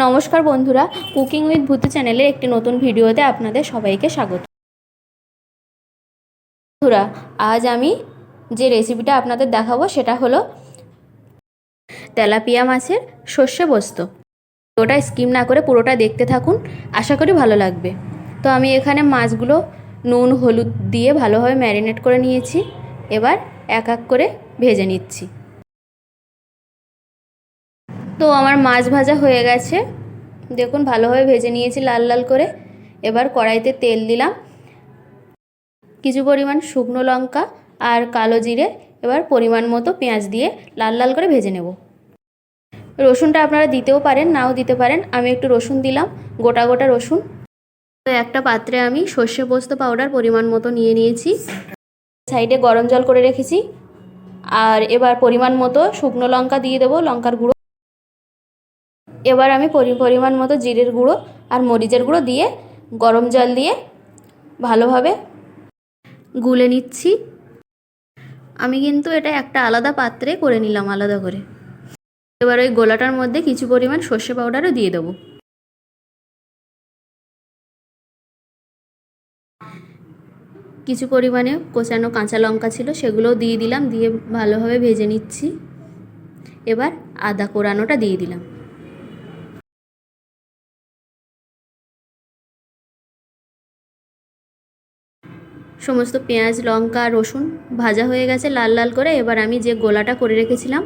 নমস্কার বন্ধুরা, cooking with ভূতু চ্যানেলের একটি নতুন ভিডিওতে আপনাদের সবাইকে স্বাগত। বন্ধুরা, আজ আমি যে রেসিপিটা আপনাদের দেখাবো সেটা হলো তেলাপিয়া মাছের সর্ষে পোস্ত। ওটা স্কিপ না করে পুরোটা দেখতে থাকুন, আশা করি ভালো লাগবে। তো আমি এখানে মাছগুলো নুন হলুদ দিয়ে ভালোভাবে ম্যারিনেট করে নিয়েছি। এবার এক এক করে ভেজে নিচ্ছি। তো আমার মাছ ভাজা হয়ে গেছে, দেখুন ভালোভাবে ভেজে নিয়েছি লাল লাল করে। এবার কড়াইতে তেল দিলাম, কিছু পরিমাণ শুকনো লঙ্কা আর কালো জিরে, এবার পরিমাণ মতো পেঁয়াজ দিয়ে লাল লাল করে ভেজে নেব। রসুনটা আপনারা দিতেও পারেন, নাও দিতে পারেন। আমি একটু রসুন দিলাম, গোটা গোটা রসুন। তো একটা পাত্রে আমি সর্ষে পোস্ত পাউডার পরিমাণ মতো নিয়ে নিয়েছি, সাইডে গরম জল করে রেখেছি। আর এবার পরিমাণ মতো শুকনো লঙ্কা দিয়ে দেবো, লঙ্কার গুঁড়ো। এবার আমি পরিমাণ মতো জিরের গুঁড়ো আর মরিচের গুঁড়ো দিয়ে গরম জল দিয়ে ভালোভাবে গুলে নিচ্ছি। আমি কিন্তু এটা একটা আলাদা পাত্রে করে নিলাম, আলাদা করে। এবার ওই গোলাটার মধ্যে কিছু পরিমাণ সর্ষে পাউডারও দিয়ে দেবো। কিছু পরিমাণে কোচানো কাঁচা লঙ্কা ছিল, সেগুলোও দিয়ে দিলাম, দিয়ে ভালোভাবে ভেজে নিচ্ছি। এবার আদা কোরানোটা দিয়ে দিলাম। সমস্ত পেঁয়াজ লঙ্কা রসুন ভাজা হয়ে গেছে লাল লাল করে। এবার আমি যে গোলাটা করে রেখেছিলাম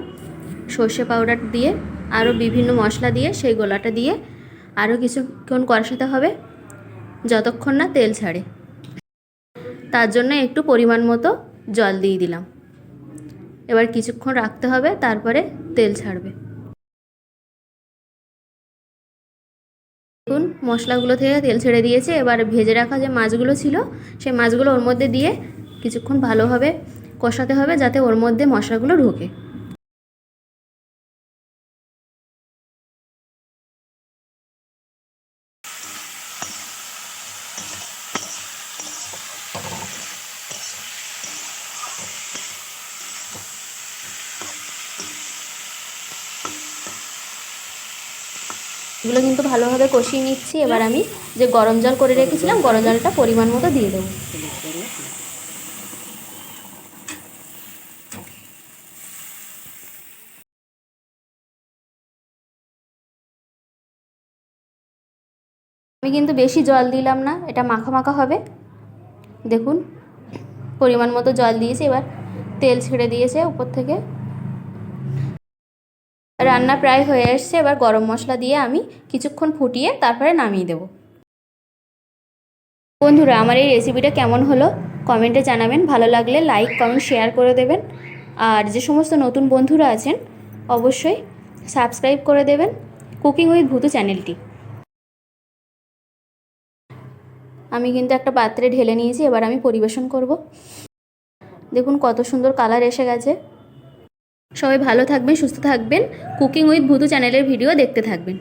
সর্ষে পাউডার দিয়ে আরও বিভিন্ন মশলা দিয়ে, সেই গোলাটা দিয়ে আরও কিছুক্ষণ কষাতে হবে, যতক্ষণ না তেল ছাড়ে। তার জন্য একটু পরিমাণ মতো জল দিয়ে দিলাম। এবার কিছুক্ষণ রাখতে হবে, তারপরে তেল ছাড়বে। দেখুন মশলাগুলো থেকে তেল ছেড়ে দিয়েছে। এবার ভেজে রাখা যে মাছগুলো ছিল, সেই মাছগুলো ওর মধ্যে দিয়ে কিছুক্ষণ ভালোভাবে কষাতে হবে, যাতে ওর মধ্যে মশলাগুলো ঢোকে। এগুলো কিন্তু ভালোভাবে কষিয়ে নিচ্ছি। এবার আমি যে গরম জল করে রেখেছিলাম, গরম জলটা পরিমাণ মতো দিয়ে দেবো। আমি কিন্তু বেশি জল দিলাম না, এটা মাখা মাখা হবে। দেখুন পরিমাণ মতো জল দিয়েছি, এবার তেল ছেড়ে দিয়েছে উপর থেকে। রান্না প্রায় হয়ে এসছে। এবার গরম মশলা দিয়ে আমি কিছুক্ষণ ফুটিয়ে তারপরে নামিয়ে দেব। বন্ধুরা, আমার এই রেসিপিটা কেমন হলো কমেন্টে জানাবেন। ভালো লাগলে লাইক কমেন্ট শেয়ার করে দেবেন। আর যে সমস্ত নতুন বন্ধুরা আছেন অবশ্যই সাবস্ক্রাইব করে দেবেন কুকিং উইথ ভূতু চ্যানেলটি। আমি কিন্তু একটা পাত্রে ঢেলে নিয়েছি, এবার আমি পরিবেশন করব। দেখুন কত সুন্দর কালার এসে গেছে। সবাই ভালো থাকবেন, সুস্থ থাকবেন, কুকিং উইথ ভূতু চ্যানেলের ভিডিও দেখতে থাকবেন।